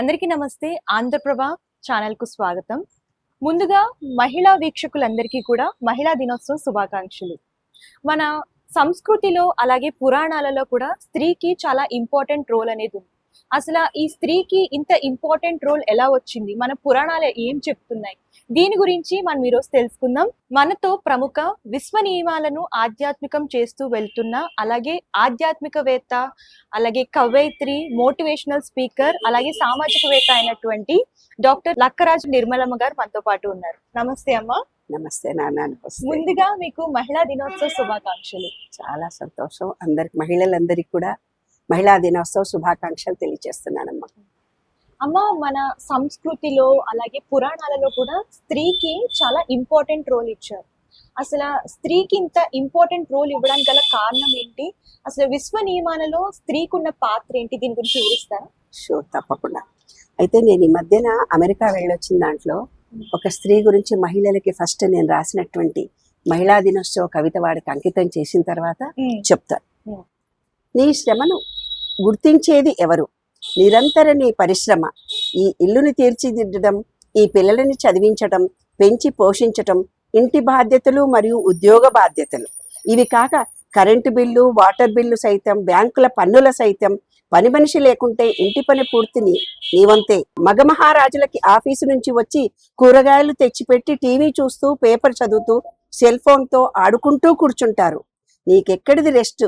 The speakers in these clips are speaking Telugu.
అందరికీ నమస్తే. ఆంధ్రప్రభ ఛానల్ కు స్వాగతం. ముందుగా మహిళా వీక్షకులందరికీ కూడా మహిళా దినోత్సవ శుభాకాంక్షలు. మన సంస్కృతిలో అలాగే పురాణాలలో కూడా స్త్రీకి చాలా ఇంపార్టెంట్ రోల్ అనేది ఉంది. అసలు ఈ స్త్రీకి ఇంత ఇంపార్టెంట్ రోల్ ఎలా వచ్చింది? మన పురాణాలు ఏం చెప్తున్నాయి? దీని గురించి మనం ఈరోజు తెలుసుకుందాం. మనతో ప్రముఖ విశ్వ నియమాలను ఆధ్యాత్మికం చేస్తూ వెళ్తున్న అలాగే ఆధ్యాత్మికవేత్త, అలాగే కవయిత్రి, మోటివేషనల్ స్పీకర్, అలాగే సామాజికవేత్త అయినటువంటి డాక్టర్ లక్కరాజు నిర్మలమ్మ గారు మనతో పాటు ఉన్నారు. నమస్తే అమ్మ. నమస్తే నాన్న. ముందుగా మీకు మహిళా దినోత్సవ శుభాకాంక్షలు. చాలా సంతోషం. మహిళలందరికీ కూడా మహిళా దినోత్సవ శుభాకాంక్షలు తెలియజేస్తున్నానమ్మా. అమ్మ, మన సంస్కృతిలో అలాగే పురాణాలలో కూడా స్త్రీకి చాలా ఇంపార్టెంట్ రోల్ ఇచ్చారు. అసలు స్త్రీకి ఇంత ఇంపార్టెంట్ రోల్ ఇవ్వడానికి గల కారణం ఏంటి? అసలు విశ్వ నియమాలలో స్త్రీకి ఉన్న పాత్ర ఏంటి? దీని గురించి వివరిస్తారా? షూర్, తప్పకుండా. అయితే నేను ఈ మధ్యన అమెరికా వెళ్ళొచ్చిన దాంట్లో ఒక స్త్రీ గురించి మహిళలకి ఫస్ట్ నేను రాసినటువంటి మహిళా దినోత్సవ కవిత వాడికి అంకితం చేసిన తర్వాత చెప్తాను. నీ శ్రమను గుర్తించేది ఎవరు? నిరంతర నీ పరిశ్రమ ఈ ఇల్లుని తీర్చిదిద్దడం, ఈ పిల్లలని చదివించటం, పెంచి పోషించటం, ఇంటి బాధ్యతలు మరియు ఉద్యోగ బాధ్యతలు. ఇవి కాక కరెంటు బిల్లు, వాటర్ బిల్లు సైతం, బ్యాంకుల పన్నుల సైతం. పని మనిషి లేకుంటే ఇంటి పని పూర్తిని నీవంతే. మగ మహారాజులకి ఆఫీసు నుంచి వచ్చి కూరగాయలు తెచ్చిపెట్టి టీవీ చూస్తూ, పేపర్ చదువుతూ, సెల్ ఫోన్తో ఆడుకుంటూ కూర్చుంటారు. నీకెక్కడిది రెస్ట్?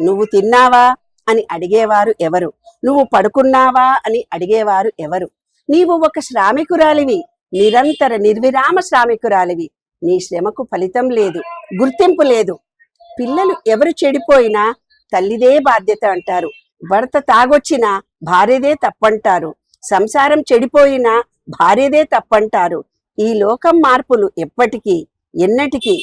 నువ్వు తిన్నావా అని అడిగేవారు ఎవరు? నువ్వు పడుకున్నావా అని అడిగేవారు ఎవరు? నీవు ఒక శ్రామికురాలివి, నిరంతర నిర్విరామ శ్రామికురాలివి. నీ శ్రమకు ఫలితం లేదు, గుర్తింపు లేదు. పిల్లలు ఎవరు చెడిపోయినా తల్లిదే బాధ్యత అంటారు. భర్త తాగొచ్చినా భార్యదే తప్పంటారు. సంసారం చెడిపోయినా భార్యదే తప్పంటారు. ఈ లోకం మార్పులు ఎప్పటికీ, ఎన్నటికీ,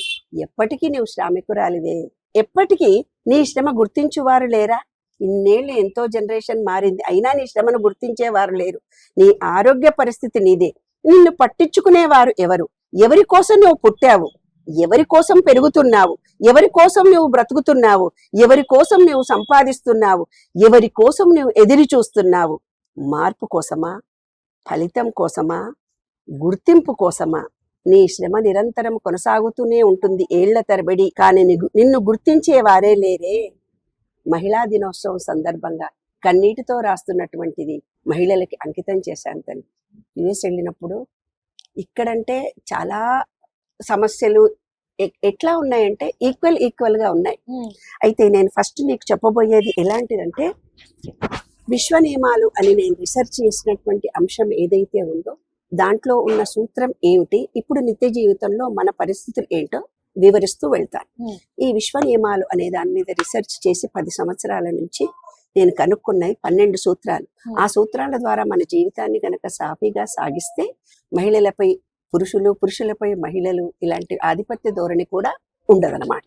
ఎప్పటికీ నీవు శ్రామికురాలివే. ఎప్పటికీ నీ శ్రమ గుర్తించువారు లేరా? ఇన్నేళ్ళు ఎంతో జనరేషన్ మారింది, అయినా నీ శ్రమను గుర్తించేవారు లేరు. నీ ఆరోగ్య పరిస్థితి నీదే. నిన్ను పట్టించుకునేవారు ఎవరు? ఎవరి కోసం నువ్వు పుట్టావు? ఎవరి కోసం పెరుగుతున్నావు? ఎవరి కోసం నువ్వు బ్రతుకుతున్నావు? ఎవరి కోసం నువ్వు సంపాదిస్తున్నావు? ఎవరి కోసం నువ్వు ఎదిరి చూస్తున్నావు? మార్పు కోసమా? ఫలితం కోసమా? గుర్తింపు కోసమా? నీ శ్రమ నిరంతరం కొనసాగుతూనే ఉంటుంది ఏళ్ల తరబడి, కానీ నిన్ను గుర్తించేవారే లేరే. మహిళా దినోత్సవం సందర్భంగా కన్నీటితో రాస్తున్నటువంటిది మహిళలకి అంకితం చేశాను. తను యుఎస్ వెళ్ళినప్పుడు ఇక్కడంటే చాలా సమస్యలు ఎట్లా ఉన్నాయంటే ఈక్వల్ గా ఉన్నాయి. అయితే నేను ఫస్ట్ నీకు చెప్పబోయేది ఎలాంటిదంటే, విశ్వ నియమాలు అని నేను రీసెర్చ్ చేసినటువంటి అంశం ఏదైతే ఉందో దాంట్లో ఉన్న సూత్రం ఏమిటి, ఇప్పుడు నిత్య జీవితంలో మన పరిస్థితులు ఏంటో వివరిస్తూ వెళ్తాను. ఈ విశ్వ నియమాలు అనే దాని మీద రీసెర్చ్ చేసి 10 సంవత్సరాల నుంచి నేను కనుక్కున్నాయి 12 సూత్రాలు. ఆ సూత్రాల ద్వారా మన జీవితాన్ని గనక సాఫీగా సాగిస్తే మహిళలపై పురుషులు, పురుషులపై మహిళలు ఇలాంటి ఆధిపత్య ధోరణి కూడా ఉండదన్నమాట.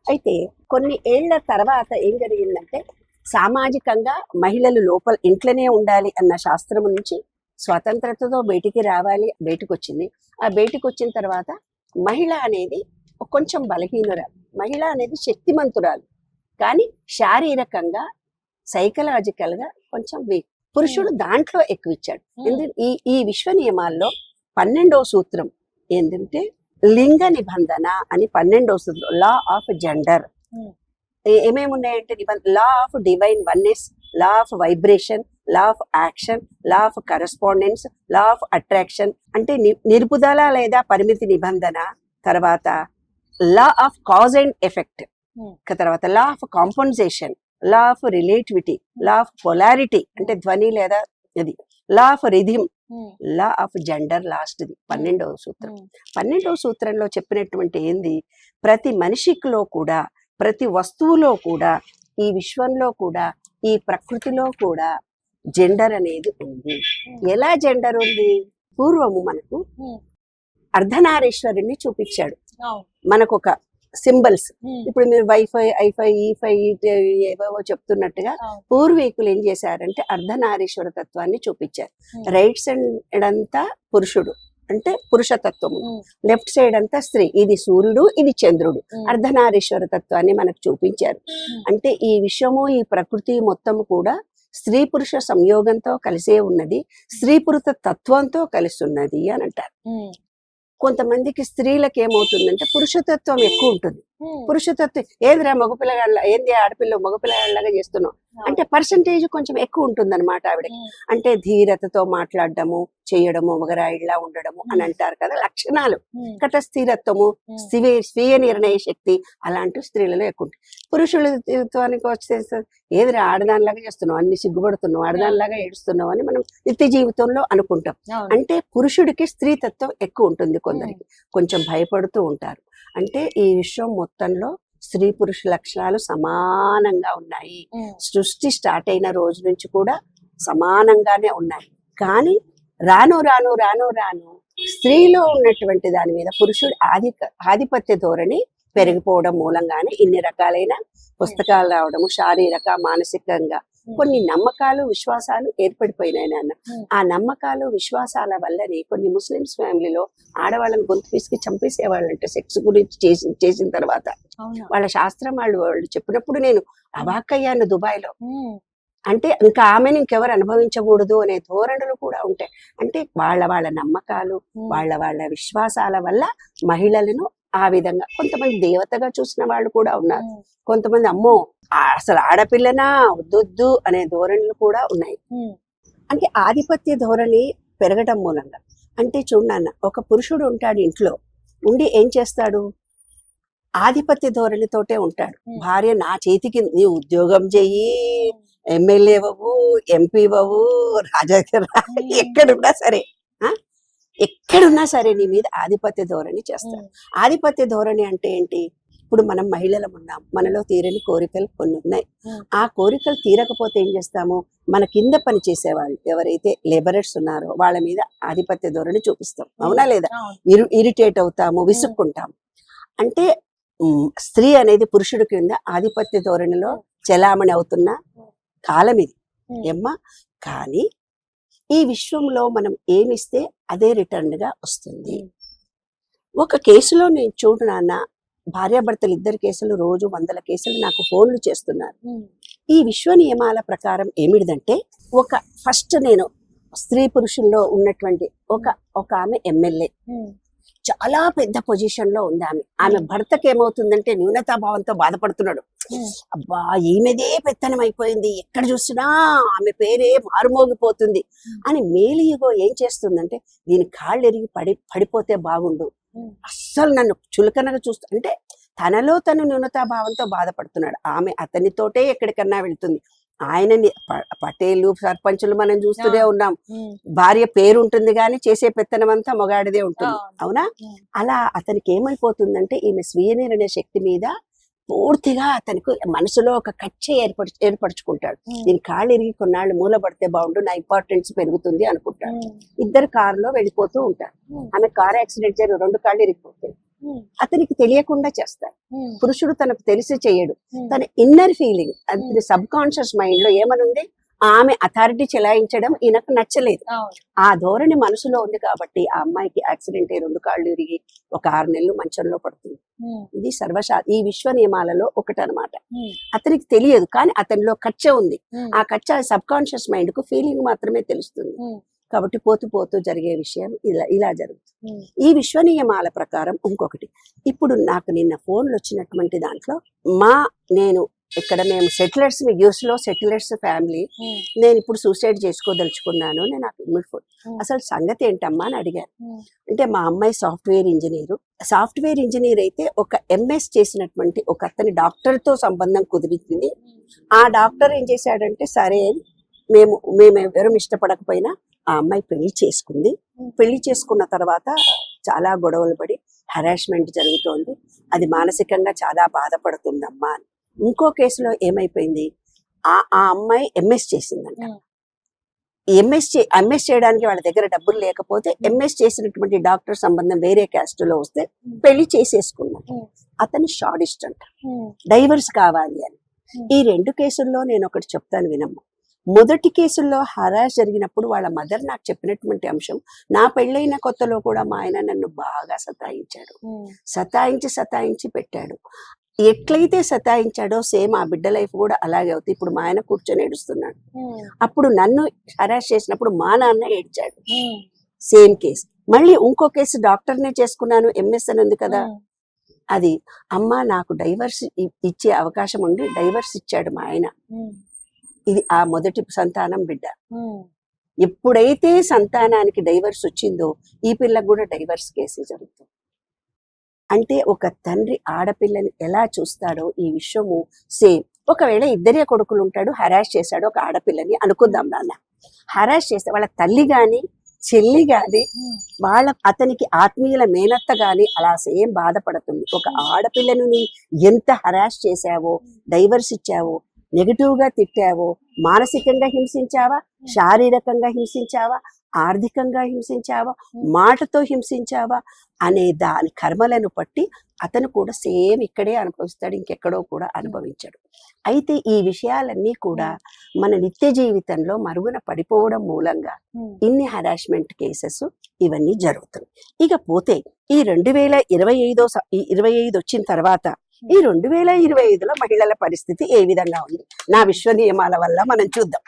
అయితే కొన్ని ఏళ్ల తర్వాత ఏం జరిగిందంటే, సామాజికంగా మహిళలు లోపల ఇంట్లోనే ఉండాలి అన్న శాస్త్రం నుంచి స్వతంత్రతతో బయటికి రావాలి, బయటకు వచ్చింది. ఆ బయటకు వచ్చిన తర్వాత మహిళ అనేది కొంచెం బలహీనురాలు, మహిళ అనేది శక్తిమంతురాలు, కానీ శారీరకంగా సైకలాజికల్ గా కొంచెం వీక్. పురుషుడు దాంట్లో ఎక్కువ ఇచ్చాడు. ఈ విశ్వ నియమాల్లో 12వ సూత్రం ఏంటంటే లింగ నిబంధన అని 12వ సూత్రం, లా ఆఫ్ జెండర్. ఏమేమి ఉన్నాయంటే law of divine oneness, law of vibration, law of action, law of correspondence, law of attraction అంటే నిలుపుదల లేదా పరిమితి నిబంధన, తర్వాత law of cause and effect, తర్వాత law of compensation, law of relativity, law of polarity అంటే ధ్వని లేదా అది, law of rhythm, law of gender లాస్ట్ది 12వ సూత్రం. 12వ సూత్రంలో చెప్పినటువంటి ఏంది, ప్రతి మనిషిలో కూడా, ప్రతి వస్తువులో కూడా, ఈ విశ్వంలో కూడా, ఈ ప్రకృతిలో కూడా జెండర్ అనేది ఉంది. ఎలా జెండర్ ఉంది? పూర్వము మనకు అర్ధనారీశ్వరుణ్ణి చూపించాడు, మనకు ఒక సింబల్స్. ఇప్పుడు మీరు వైఫై, ఐఫై, ఈఫై ఏవేవో చెప్తున్నట్టుగా పూర్వీకులు ఏం చేశారంటే అర్ధనారీశ్వర తత్వాన్ని చూపించారు. రైట్ సైడ్ అంతా పురుషుడు అంటే పురుషతత్వము, లెఫ్ట్ సైడ్ అంతా స్త్రీ. ఇది సూర్యుడు, ఇది చంద్రుడు. అర్ధనారీశ్వర తత్వాన్ని మనకు చూపించారు. అంటే ఈ విశ్వము, ఈ ప్రకృతి మొత్తము కూడా స్త్రీ పురుష సంయోగంతో కలిసే ఉన్నది, స్త్రీ పురుష తత్వంతో కలిసి ఉన్నది అని అంటారు. కొంతమందికి స్త్రీలకు ఏమవుతుందంటే పురుషతత్వం ఎక్కువ ఉంటుంది. పురుషతత్వం ఏందిరా మగపిల్లగాళ్ళ, ఏంది ఆడపిల్ల మగపిల్లగాళ్ళగా చేస్తున్నావు అంటే పర్సంటేజ్ కొంచెం ఎక్కువ ఉంటుంది అనమాట ఆవిడకి. అంటే ధీరతతో మాట్లాడడము, చేయడము, మగరాయిలా ఉండడము అని అంటారు కదా లక్షణాలు. కట స్థిరత్వము, స్వీయ నిర్ణయ శక్తి అలాంటి స్త్రీలలో ఎక్కువ ఉంటుంది. పురుషులకి వచ్చే ఏదిరా ఆడదానిలాగా చేస్తున్నావు, అన్ని సిగ్గుపడుతున్నావు, ఆడదానిలాగా ఏడుస్తున్నావు అని మనం నిత్య జీవితంలో అనుకుంటాం. అంటే పురుషుడికి స్త్రీతత్వం ఎక్కువ ఉంటుంది, కొందరికి కొంచెం భయపడుతూ ఉంటారు. అంటే ఈ విశ్వం మొత్తంలో స్త్రీ పురుష లక్షణాలు సమానంగా ఉన్నాయి. సృష్టి స్టార్ట్ అయిన రోజు నుంచి కూడా సమానంగానే ఉన్నాయి. కానీ రాను రాను రాను రాను స్త్రీలో ఉన్నటువంటి దాని మీద పురుషుడు ఆధిపత్య ధోరణి పెరిగిపోవడం మూలంగానే ఇన్ని రకాలైన పుస్తకాలు రావడము, శారీరక మానసికంగా కొన్ని నమ్మకాలు విశ్వాసాలు ఏర్పడిపోయినాయి నాన్న. ఆ నమ్మకాలు విశ్వాసాల వల్లనే కొన్ని ముస్లిమ్స్ ఫ్యామిలీలో ఆడవాళ్ళని గొంతు పిసికి చంపేసేవాళ్ళంటే సెక్స్ గురించి చేసిన తర్వాత. వాళ్ళ శాస్త్రం వాళ్ళు చెప్పినప్పుడు నేను అవాక్కయ్యాను దుబాయ్లో. అంటే ఇంకా ఆమెను ఇంకెవరు అనుభవించకూడదు అనే ధోరణులు కూడా ఉంటాయి. అంటే వాళ్ళ నమ్మకాలు, వాళ్ళ విశ్వాసాల వల్ల మహిళలను ఆ విధంగా కొంతమంది దేవతగా చూసిన వాళ్ళు కూడా ఉన్నారు. కొంతమంది అమ్మో అసలు ఆడపిల్లనా వద్దొద్దు అనే ధోరణులు కూడా ఉన్నాయి. అంటే ఆధిపత్య ధోరణి పెరగటం మూలంగా. అంటే చూడన్న, ఒక పురుషుడు ఉంటాడు ఇంట్లో ఉండి ఏం చేస్తాడు, ఆధిపత్య ధోరణితోటే ఉంటాడు. భార్య నా చేతికి నీ ఉద్యోగం చెయ్యి, ఎమ్మెల్యే అవ్వవు, ఎంపీ అవ్వవు, రాజకీయ ఎక్కడున్నా సరే నీ మీద ఆధిపత్య ధోరణి చేస్తాడు. ఆధిపత్య ధోరణి అంటే ఏంటి? ఇప్పుడు మనం మహిళలం ఉన్నాం, మనలో తీరని కోరికలు కొన్ని ఉన్నాయి. ఆ కోరికలు తీరకపోతే ఏం చేస్తాము, మన కింద పని చేసేవాళ్ళు ఎవరైతే లేబరర్స్ ఉన్నారో వాళ్ళ మీద ఆధిపత్య ధోరణి చూపిస్తాం. అవునా లేదా? ఇరిటేట్ అవుతాము, విసుక్కుంటాము. అంటే స్త్రీ అనేది పురుషుడి కింద ఆధిపత్య ధోరణిలో చెలామణి అవుతున్న కాలం ఇది ఏమ్మా. కానీ ఈ విశ్వంలో మనం ఏమిస్తే అదే రిటర్న్ గా వస్తుంది. ఒక కేసులో నేను చూడు నాన్న, భార్యాభర్తలు ఇద్దరు కేసులు రోజు 100 కేసులు నాకు ఫోన్లు చేస్తున్నారు. ఈ విశ్వ నియమాల ప్రకారం ఏమిటిదంటే, ఫస్ట్ నేను స్త్రీ పురుషుల్లో ఉన్నటువంటి ఒక ఆమె ఎమ్మెల్యే, చాలా పెద్ద పొజిషన్ లో ఉంది ఆమె భర్తకి ఏమవుతుందంటే న్యూనతాభావంతో బాధపడుతున్నాడు. అబ్బా ఈమెదే పెత్తనం అయిపోయింది, ఎక్కడ చూసినా ఆమె పేరే మారుమోగిపోతుంది అని మేలియుగో ఏం చేస్తుందంటే, దీని కాళ్ళు ఎరిగి పడిపోతే బాగుండు, అస్సలు నన్ను చులకనగా చూస్తూ, అంటే తనలో తను న్యూనతాభావంతో బాధపడుతున్నాడు. ఆమె అతనితోటే ఎక్కడికన్నా వెళ్తుంది. ఆయనని పటేలు సర్పంచులు మనం చూస్తూనే ఉన్నాం, భార్య పేరు ఉంటుంది కానీ చేసే పెత్తనం అంతా మొగాడిదే ఉంటుంది. అవునా? అలా అతనికి ఏమైపోతుందంటే ఈమె స్వీయ నిర్ణయ శక్తి మీద పూర్తిగా అతనికి మనసులో ఒక కచ్చ ఏర్పరచుకుంటాడు. దీని కాళ్ళు ఇరిగి కొన్నాళ్ళు మూలపడితే బాగుండు, నా ఇంపార్టెన్స్ పెరుగుతుంది అనుకుంటాడు. ఇద్దరు కారులో వెళ్ళిపోతూ ఉంటారు. ఆమె కారు యాక్సిడెంట్ జరిగి 2 కాళ్ళు ఇరిగిపోతాయి. అతనికి తెలియకుండా చేస్తాడు. పురుషుడు తనకు తెలిసి చేయడు. తన ఇన్నర్ ఫీలింగ్, అతని సబ్ కాన్షియస్ మైండ్ లో ఏమనుంది, ఆమె అథారిటీ చెలాయించడం ఈయనకు నచ్చలేదు. ఆ ధోరణి మనసులో ఉంది కాబట్టి ఆ అమ్మాయికి యాక్సిడెంట్ అయ్యి 2 కాళ్ళు ఇరిగి ఒక 6 నెలలు మంచంలో పడుతుంది. ఇది ఈ విశ్వ నియమాలలో ఒకటనమాట. అతనికి తెలియదు కానీ అతనిలో కచ్చ ఉంది. ఆ కచ్చ సబ్ కాన్షియస్ మైండ్ కు ఫీలింగ్ మాత్రమే తెలుస్తుంది. కాబట్టి పోతూ జరిగే విషయం ఇలా జరుగుతుంది. ఈ విశ్వ నియమాల ప్రకారం ఇంకొకటి, ఇప్పుడు నాకు నిన్న ఫోన్లు వచ్చినటువంటి దాంట్లో నేను ఇక్కడ మేము సెటిలర్స్, యూఎస్ లో సెటిలర్స్ ఫ్యామిలీ, నేను ఇప్పుడు సూసైడ్ చేసుకోదలుచుకున్నాను అని నాకు ఫోన్. అసలు సంగతి ఏంటమ్మా అని అడిగాను. అంటే మా అమ్మాయి సాఫ్ట్వేర్ ఇంజనీర్ అయితే ఒక ఎంఎస్ చేసినటువంటి ఒక అతని డాక్టర్ తో సంబంధం కుదిరింది. ఆ డాక్టర్ ఏం చేశాడంటే, సరే మేమెవరం ఇష్టపడకపోయినా ఆ అమ్మాయి పెళ్లి చేసుకుంది. పెళ్లి చేసుకున్న తర్వాత చాలా గొడవలు పడి హరాస్మెంట్ జరుగుతోంది, అది మానసికంగా చాలా బాధపడుతుందమ్మా అని. ఇంకో కేసులో ఏమైపోయింది, ఆ అమ్మాయి ఎంఎస్ చేసిందంట. ఎంఎస్ చేయడానికి వాళ్ళ దగ్గర డబ్బులు లేకపోతే ఎంఎస్ చేసినటువంటి డాక్టర్ సంబంధం వేరే క్యాస్ట్ లో వస్తే పెళ్లి చేసేసుకున్నాడు. అతను షాడిస్ట్ అంట, డైవర్స్ కావాలి అని. ఈ 2 కేసుల్లో నేను ఒకటి చెప్తాను వినమ్మ. మొదటి కేసుల్లో హరాస్ జరిగినప్పుడు వాళ్ళ మదర్ నాకు చెప్పినటువంటి అంశం, నా పెళ్ళైన కొత్తలో కూడా మా ఆయన నన్ను బాగా సతాయించాడు, సతాయించి పెట్టాడు. ఎట్లయితే సతాయించాడో సేమ్ ఆ బిడ్డ లైఫ్ కూడా అలాగే అవుతుంది. ఇప్పుడు మా ఆయన కూర్చొని ఏడుస్తున్నాడు, అప్పుడు నన్ను హరాస్ చేసినప్పుడు మా నాన్న ఏడ్చాడు. Same case. మళ్ళీ ఇంకో కేసు డాక్టర్నే చేసుకున్నాను, ఎంఎస్ అని ఉంది కదా, అది అమ్మ నాకు డైవర్స్ ఇచ్చే అవకాశం ఉండి డైవర్స్ ఇచ్చాడు మా ఆయన. ఇది ఆ మొదటి సంతానం బిడ్డ. ఎప్పుడైతే సంతానానికి డైవర్స్ వచ్చిందో ఈ పిల్లకు కూడా డైవర్స్ కేసు జరుగుతుంది. అంటే ఒక తండ్రి ఆడపిల్లని ఎలా చూస్తాడో ఈ విషయము సేమ్. ఒకవేళ ఇద్దరే కొడుకులు ఉంటాడు, హరాస్ చేశాడు ఒక ఆడపిల్లని అనుకుందాం నాన్న, హరాస్ చేస్తే వాళ్ళ తల్లి గాని చెల్లి గాని అతనికి ఆత్మీయుల మేనత్త గాని అలా సేమ్ బాధపడుతుంది. ఒక ఆడపిల్లను నీ ఎంత హరాస్ చేశావో, డైవర్స్ ఇచ్చావో, నెగిటివ్ గా తిట్టావో, మానసికంగా హింసించావా, శారీరకంగా హింసించావా, ఆర్థికంగా హింసించావా, మాటతో హింసించావా అనే దాని కర్మలను బట్టి అతను కూడా సేమ్ ఇక్కడే అనుభవిస్తాడు, ఇంకెక్కడో కూడా అనుభవించాడు. అయితే ఈ విషయాలన్నీ కూడా మన నిత్య జీవితంలో మరుగున పడిపోవడం మూలంగా ఇన్ని హరాస్మెంట్ కేసెస్ ఇవన్నీ జరుగుతున్నాయి. ఇక పోతే ఈ 2025 వచ్చిన తర్వాత ఈ 2025లో మహిళల పరిస్థితి ఏ విధంగా ఉంది నా విశ్వ నియమాల వల్ల మనం చూద్దాం.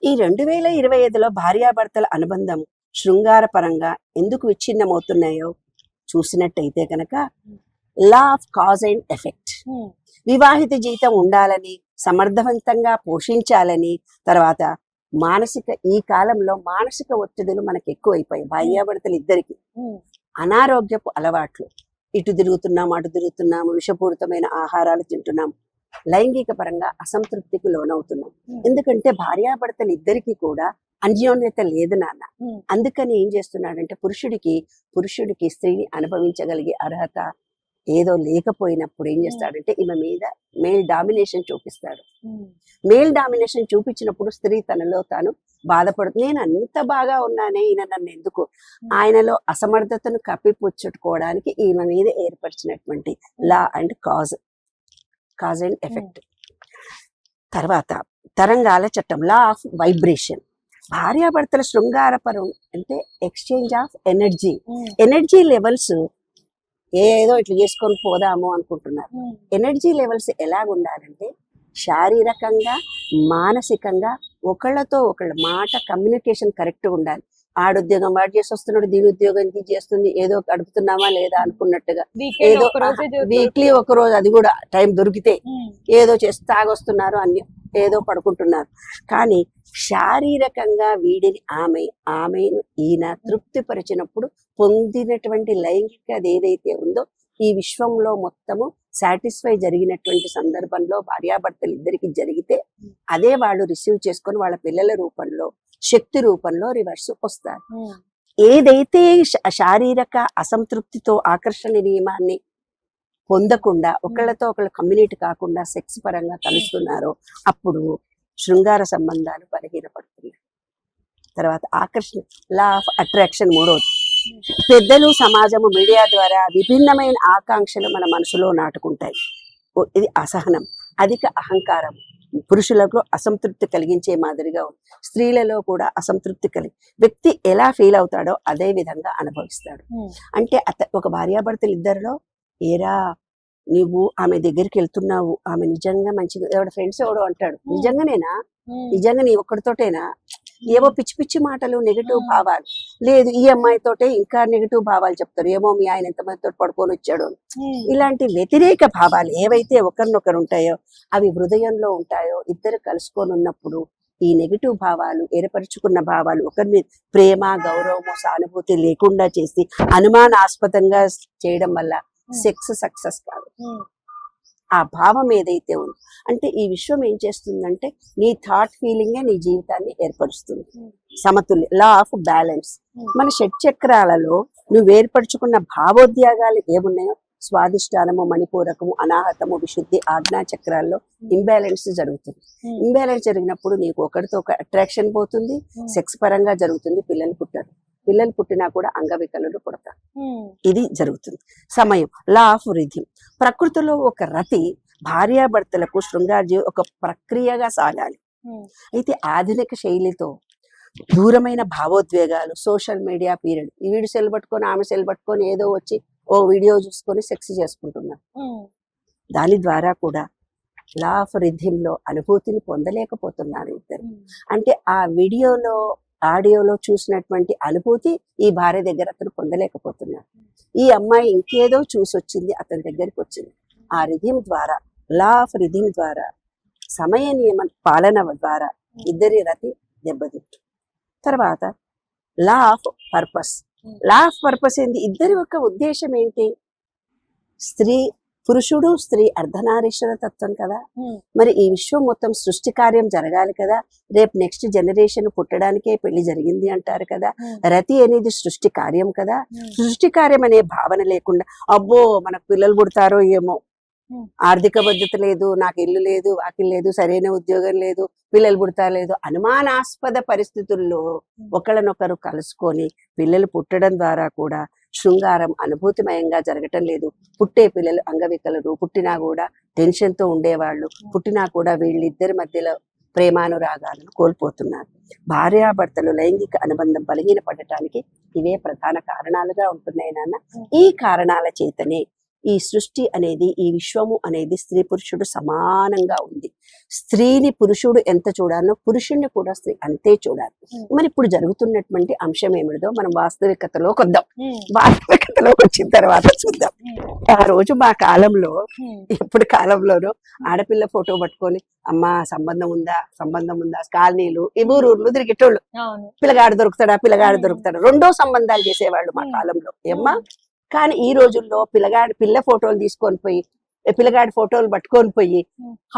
ఈ 2025లో భార్యాభర్తల అనుబంధం శృంగార పరంగా ఎందుకు విచ్ఛిన్నమవుతున్నాయో చూసినట్టయితే కనుక law of cause and effect. వివాహిత జీవితం ఉండాలని, సమర్థవంతంగా పోషించాలని, తర్వాత ఈ కాలంలో మానసిక ఒత్తిడులు మనకు ఎక్కువైపోయాయి భార్యాభర్తలు ఇద్దరికి. అనారోగ్యపు అలవాట్లు, ఇటు తిరుగుతున్నాము అటు తిరుగుతున్నాము, విషపూరితమైన ఆహారాలు తింటున్నాము, లైంగిక పరంగా అసంతృప్తికి లోనవుతున్నాం. ఎందుకంటే భార్యాభర్తలు ఇద్దరికి కూడా అన్యోన్యత లేదు నాన్న. అందుకని ఏం చేస్తున్నాడంటే పురుషుడికి స్త్రీని అనుభవించగలిగే అర్హత ఏదో లేకపోయినప్పుడు ఏం చేస్తాడంటే ఈమె మీద మేల్ డామినేషన్ చూపిస్తాడు. మేల్ డామినేషన్ చూపించినప్పుడు స్త్రీ తనలో తాను బాధపడుతుంది, నేను అంత బాగా ఉన్నానే, ఈయన నన్ను ఎందుకు, ఆయనలో అసమర్థతను కప్పిపుచ్చుకోవడానికి ఈమె మీద ఏర్పరిచినటువంటి law and cause and effect. తర్వాత తరంగాల చట్టం, లా ఆఫ్ వైబ్రేషన్. భార్యాభర్తల శృంగారపరం అంటే ఎక్స్చేంజ్ ఆఫ్ ఎనర్జీ లెవెల్స్ ఏదో ఇట్లా చేసుకొని పోదాము అనుకుంటున్నారు. ఎనర్జీ లెవెల్స్ ఎలాగుండాలంటే శారీరకంగా, మానసికంగా ఒకళ్ళతో ఒకళ్ళ మాట కమ్యూనికేషన్ కరెక్ట్గా ఉండాలి. ఆడుద్యోగం వాడు చేసి వస్తున్నాడు, దీని ఉద్యోగం ఇది చేస్తుంది, ఏదో గడుపుతున్నామా లేదా అనుకున్నట్టుగా, ఏదో వీక్లీ ఒక రోజు అది కూడా టైం దొరికితే ఏదో చేసి తాగొస్తున్నారు, అన్ని ఏదో పడుకుంటున్నారు. కానీ శారీరకంగా వీడిని ఆమెను ఈయన తృప్తిపరిచినప్పుడు పొందినటువంటి లైంగికత ఏదైతే ఉందో ఈ విశ్వంలో మొత్తము సాటిస్ఫై జరిగినటువంటి సందర్భంలో భార్యాభర్తలు ఇద్దరికి జరిగితే అదే వాళ్ళు రిసీవ్ చేసుకొని వాళ్ళ పిల్లల రూపంలో, శక్తి రూపంలో రివర్స్ వస్తారు. ఏదైతే శారీరక అసంతృప్తితో ఆకర్షణ నియమాన్ని పొందకుండా ఒకళ్ళతో ఒకళ్ళు కమ్యూనిటీ కాకుండా సెక్స్ పరంగా కలుస్తున్నారో అప్పుడు శృంగార సంబంధాలు బలహీనపడుతున్నాయి. తర్వాత ఆకర్షణ, లా ఆఫ్ అట్రాక్షన్ మూడోది. పెద్దలు, సమాజము, మీడియా ద్వారా విభిన్నమైన ఆకాంక్షలు మన మనసులో నాటుకుంటాయి. ఇది అసహనం, అధిక అహంకారం పురుషులకు అసంతృప్తి కలిగించే మాదిరిగా ఉంది. స్త్రీలలో కూడా అసంతృప్తి వ్యక్తి ఎలా ఫీల్ అవుతాడో అదే విధంగా అనుభవిస్తాడు. అంటే ఒక భార్యాభర్తలు ఇద్దరిలో ఏరా నువ్వు ఆమె దగ్గరికి వెళ్తున్నావు, ఆమె నిజంగా మంచిగా, ఎవడ ఫ్రెండ్స్ ఎవడో అంటాడు, నిజంగానేనా, నిజంగా నీ ఒక్కడితోటేనా, ఏవో పిచ్చి పిచ్చి మాటలు, నెగిటివ్ భావాలు. లేదు ఈ అమ్మాయితోటే ఇంకా నెగిటివ్ భావాలు చెప్తారు, ఏమో మీ ఆయన ఎంతమందితో పడుకొని వచ్చాడు. ఇలాంటి వ్యతిరేక భావాలు ఏవైతే ఒకరినొకరు ఉంటాయో అవి హృదయంలో ఉంటాయో ఇద్దరు కలుసుకొని ఉన్నప్పుడు ఈ నెగిటివ్ భావాలు, ఏర్పరచుకున్న భావాలు ఒకరి మీద ప్రేమ, గౌరవము, సానుభూతి లేకుండా చేసి అనుమానాస్పదంగా చేయడం వల్ల సెక్స్ సక్సెస్ కాదు. ఆ భావం ఏదైతే ఉందో అంటే ఈ విశ్వం ఏం చేస్తుందంటే నీ థాట్ ఫీలింగే నీ జీవితాన్ని ఏర్పరుస్తుంది. సమతుల్య, లా ఆఫ్ బ్యాలెన్స్. మన షట్చక్రాలలో నువ్వు ఏర్పరచుకున్న భావోద్వేగాలు ఏమున్నాయో స్వాదిష్టానము, మణిపూరకము, అనాహతము, విశుద్ధి, ఆజ్ఞా చక్రాల్లో ఇంబ్యాలెన్స్ జరుగుతుంది. ఇంబ్యాలెన్స్ జరిగినప్పుడు నీకు ఒకరితో ఒక అట్రాక్షన్ పోతుంది, సెక్స్ పరంగా జరుగుతుంది, పిల్లలు పుట్టినా కూడా అంగవికలులు పుడతారు. ఇది జరుగుతుంది. సమయం, లా ఆఫ్ రిథిమ్. ప్రకృతిలో ఒక రతి భార్యాభర్తలకు శృంగార ఒక ప్రక్రియగా సాగాలి. అయితే ఆధునిక శైలితో దూరమైన భావోద్వేగాలు, సోషల్ మీడియా పీరియడ్, వీడు సెల్ పట్టుకొని ఆమె సెల్ పట్టుకొని ఏదో వచ్చి ఓ వీడియో చూసుకొని సెక్స్ చేసుకుంటున్నారు. దాని ద్వారా కూడా లా ఆఫ్ రిథింలో అనుభూతిని పొందలేకపోతున్నారు ఇద్దరు. అంటే ఆ వీడియోలో ఆడియోలో చూసినటువంటి అనుభూతి ఈ భార్య దగ్గర అతను పొందలేకపోతున్నారు. ఈ అమ్మాయి ఇంకేదో చూసి వచ్చింది, అతని దగ్గరికి వచ్చింది. ఆ రిథిం ద్వారా, లా ఆఫ్ రిథిం ద్వారా, సమయ నియమ పాలన ద్వారా ఇద్దరి రతి దెబ్బతింటు. తర్వాత law of purpose. Law of purpose ఏంటి? ఇద్దరి యొక్క ఉద్దేశం ఏంటి? స్త్రీ, పురుషుడు స్త్రీ అర్ధనారీశ్వర తత్వం కదా. మరి ఈ విశ్వం మొత్తం సృష్టి కార్యం జరగాలి కదా. రేపు నెక్స్ట్ జనరేషన్ పుట్టడానికే పెళ్లి జరిగింది అంటారు కదా. రతి అనేది సృష్టి కార్యం కదా. సృష్టి కార్యం అనే భావన లేకుండా అబ్బో మనకు పిల్లలు పుడతారో ఏమో, ఆర్థిక భద్రత లేదు, నాకు ఇల్లు లేదు, వాకిల్ లేదు, సరైన ఉద్యోగం లేదు, పిల్లలు పుడతాలేదు, అనుమానాస్పద పరిస్థితుల్లో ఒకళ్ళనొకరు కలుసుకొని పిల్లలు పుట్టడం ద్వారా కూడా శృంగారం అనుభూతిమయంగా జరగటం లేదు. పుట్టే పిల్లలు అంగవికలరు, పుట్టినా కూడా టెన్షన్తో ఉండేవాళ్ళు, పుట్టినా కూడా వీళ్ళిద్దరి మధ్యలో ప్రేమానురాగాలను కోల్పోతున్నారు. భార్యాభర్తలు లైంగిక అనుబంధం బలహీనపడటానికి ఇవే ప్రధాన కారణాలుగా ఉంటున్నాయి నాన్న. ఈ కారణాల చేతనే ఈ సృష్టి అనేది, ఈ విశ్వము అనేది స్త్రీ పురుషుడు సమానంగా ఉంది. స్త్రీని పురుషుడు ఎంత చూడాలో పురుషుణ్ణి కూడా స్త్రీ అంతే చూడాలి. మరి ఇప్పుడు జరుగుతున్నటువంటి అంశం ఏమిటో మనం వాస్తవికతలోకి వద్దాం. వాస్తవికతలోకి వచ్చిన తర్వాత చూద్దాం. ఆ రోజు మా కాలంలో, ఎప్పుడు కాలంలోనూ ఆడపిల్ల ఫోటో పట్టుకొని అమ్మ సంబంధం ఉందా, సంబంధం ఉందా, కాలనీలు ఈ ఊరూర్లు తిరిగేటోళ్ళు. పిల్లగాడు దొరుకుతాడా దొరుకుతాడా, రెండో సంబంధాలు చేసేవాళ్ళు మా కాలంలో ఏమ్మా. కానీ ఈ రోజుల్లో పిల్ల ఫోటోలు తీసుకొని పోయి, పిల్లగాడి ఫోటోలు పట్టుకొని పోయి,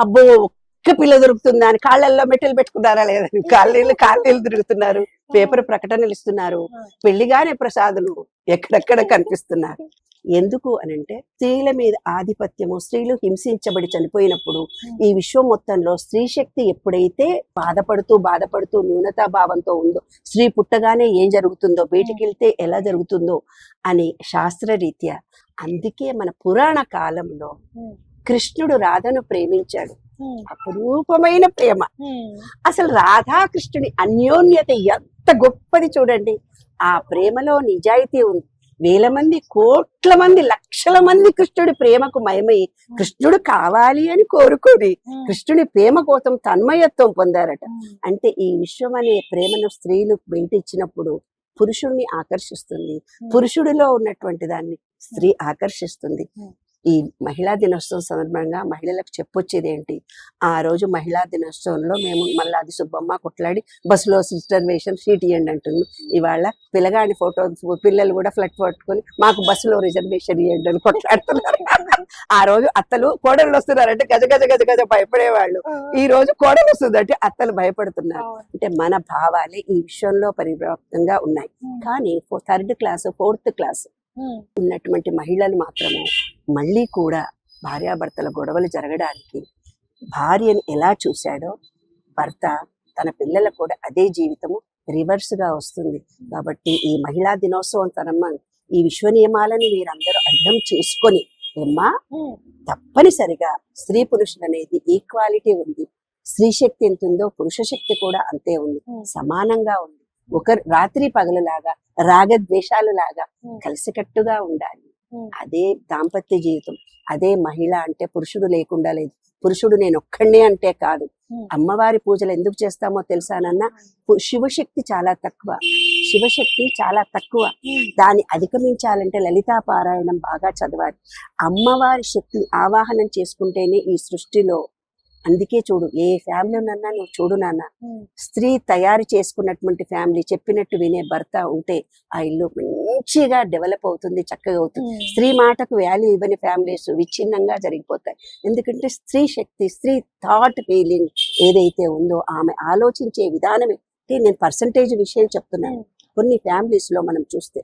అబ్బో ఒక్క పిల్ల దొరుకుతుందా అని కాళ్ళల్లో మెట్టెలు పెట్టుకున్నారా లేదని కాళ్ళీళ్ళు తిరుగుతున్నారు, పేపర్ ప్రకటనలు ఇస్తున్నారు, పెళ్లిగానే ప్రసాదులు ఎక్కడెక్కడ కనిపిస్తున్నారు. ఎందుకు అనంటే స్త్రీల మీద ఆధిపత్యము, స్త్రీలు హింసించబడి చనిపోయినప్పుడు ఈ విశ్వం మొత్తంలో స్త్రీ శక్తి ఎప్పుడైతే బాధపడుతూ న్యూనతాభావంతో ఉందో, స్త్రీ పుట్టగానే ఏం జరుగుతుందో, బయటికి వెళ్తే ఎలా జరుగుతుందో అని శాస్త్రరీత్యా, అందుకే మన పురాణ కాలంలో కృష్ణుడు రాధను ప్రేమించాడు. అపురూపమైన ప్రేమ. అసలు రాధాకృష్ణుడి అన్యోన్యత ఎంత గొప్పది చూడండి. ఆ ప్రేమలో నిజాయితీ ఉంది. వేల మంది, కోట్ల మంది, లక్షల మంది కృష్ణుడి ప్రేమకు మయమై కృష్ణుడు కావాలి అని కోరుకోని కృష్ణుడి ప్రేమ కోసం తన్మయత్వం పొందారట. అంటే ఈ విశ్వం అనే ప్రేమను స్త్రీలు బయట ఇచ్చినప్పుడు పురుషుడిని ఆకర్షిస్తుంది, పురుషుడిలో ఉన్నటువంటి దాన్ని స్త్రీ ఆకర్షిస్తుంది. ఈ మహిళా దినోత్సవం సందర్భంగా మహిళలకు చెప్పొచ్చేది ఏంటి? ఆ రోజు మహిళా దినోత్సవంలో మేము మల్లాది సుబ్బమ్మ కొట్లాడి బస్సులో రిజర్వేషన్ సీట్ ఇవ్వండి అంటున్నాం. ఇవాళ పిల్లగాడి ఫోటో, పిల్లలు కూడా ఫ్లట్ పట్టుకొని మాకు బస్సులో రిజర్వేషన్ ఇవ్వండి అని కొట్లాడుతున్నారు. ఆ రోజు అత్తలు కోడళ్ళు వస్తున్నారంటే గజ గజ గజ గజ భయపడేవాళ్ళు. ఈ రోజు కోడలు వస్తుందంటే అత్తలు భయపడుతున్నారు. అంటే మన భావాలే ఈ విషయంలో పరివ్యాప్తంగా ఉన్నాయి. కానీ 3rd క్లాస్ 4th క్లాస్ ఉన్నటువంటి మహిళలు మాత్రము మళ్ళీ కూడా భార్యాభర్తల గొడవలు జరగడానికి భార్యను ఎలా చూశాడో భర్త తన పిల్లలకు కూడా అదే జీవితము రివర్స్ గా వస్తుంది. కాబట్టి ఈ మహిళా దినోత్సవం తరమ్మ ఈ విశ్వ నియమాలని మీరందరూ అర్థం చేసుకొని ఏమ్మా, తప్పనిసరిగా స్త్రీ పురుషులు అనేది ఈక్వాలిటీ ఉంది. స్త్రీ శక్తి ఎంత ఉందో పురుష శక్తి కూడా అంతే ఉంది, సమానంగా ఉంది. ఒకరు రాత్రి పగలులాగా, రాగద్వేషాలు లాగా కలిసికట్టుగా ఉండాలి. అదే దాంపత్య జీవితం. అదే మహిళ అంటే పురుషుడు లేకుండా లేదు. పురుషుడు నేను ఒక్కడే అంటే కాదు. అమ్మవారి పూజలు ఎందుకు చేస్తామో తెలుసానన్నా, శివశక్తి చాలా తక్కువ. దాన్ని అధిగమించాలంటే లలితా పారాయణం బాగా చదవాలి. అమ్మవారి శక్తిని ఆవాహనం చేసుకుంటేనే ఈ సృష్టిలో. అందుకే చూడు, ఏ ఫ్యామిలీ ఉన్నా నువ్వు చూడు నాన్న, స్త్రీ తయారు చేసుకున్నటువంటి ఫ్యామిలీ, చెప్పినట్టు వినే భర్త ఉంటే ఆ ఇల్లు మంచిగా డెవలప్ అవుతుంది, చక్కగా అవుతుంది. స్త్రీ మాటకు వాల్యూ ఇవ్వని ఫ్యామిలీస్ విచ్ఛిన్నంగా జరిగిపోతాయి. ఎందుకంటే స్త్రీ శక్తి, స్త్రీ థాట్ ఫీలింగ్ ఏదైతే ఉందో, ఆమె ఆలోచించే విధానమే. నేను పర్సంటేజ్ విషయం చెప్తున్నాను. కొన్ని ఫ్యామిలీస్ లో మనం చూస్తే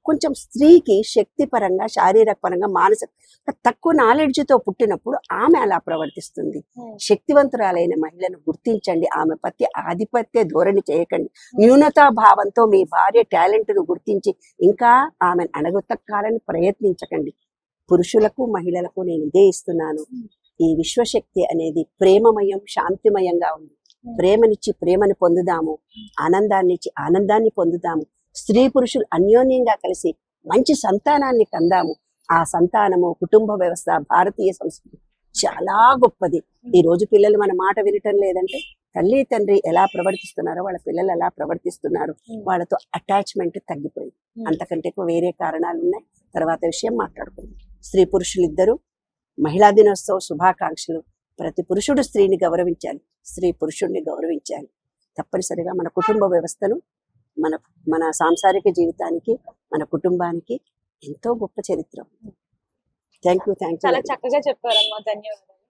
కొంచెం స్త్రీకి శక్తి పరంగా, శారీరక పరంగా, మానసిక తక్కువ నాలెడ్జ్తో పుట్టినప్పుడు ఆమె అలా ప్రవర్తిస్తుంది. శక్తివంతురాలైన మహిళను గుర్తించండి. ఆమె పట్ల ఆధిపత్య ధోరణి చేయకండి. న్యూనతా భావంతో మీ భార్య టాలెంట్ను గుర్తించి ఇంకా ఆమెను అణగొత్తకాలని ప్రయత్నించకండి. పురుషులకు మహిళలకు నేను ఇదే ఇస్తున్నాను. ఈ విశ్వశక్తి అనేది ప్రేమమయం, శాంతిమయంగా ఉంది. ప్రేమనిచ్చి ప్రేమని పొందుదాము, ఆనందాన్ని ఇచ్చి ఆనందాన్ని పొందుదాము. స్త్రీ పురుషులు అన్యోన్యంగా కలిసి మంచి సంతానాన్ని కందాము. ఆ సంతానము, కుటుంబ వ్యవస్థ, భారతీయ సంస్కృతి చాలా గొప్పది. ఈ రోజు పిల్లలు మన మాట వినటం లేదంటే తల్లి తండ్రి ఎలా ప్రవర్తిస్తున్నారో వాళ్ళ పిల్లలు ఎలా ప్రవర్తిస్తున్నారు, వాళ్ళతో అటాచ్మెంట్ తగ్గిపోయింది. అంతకంటే ఎక్కువ వేరే కారణాలు ఉన్నాయి, తర్వాత విషయం మాట్లాడుకుందాం. స్త్రీ పురుషులు ఇద్దరు మహిళా దినోత్సవ శుభాకాంక్షలు. ప్రతి పురుషుడు స్త్రీని గౌరవించాలి, స్త్రీ పురుషుడిని గౌరవించాలి. తప్పనిసరిగా మన కుటుంబ వ్యవస్థను, మన మన సాంసారిక జీవితానికి, మన కుటుంబానికి ఎంతో గొప్ప చరిత్ర. Thank you. చాలా చక్కగా చెప్పారమ్మా, ధన్యవాదాలు.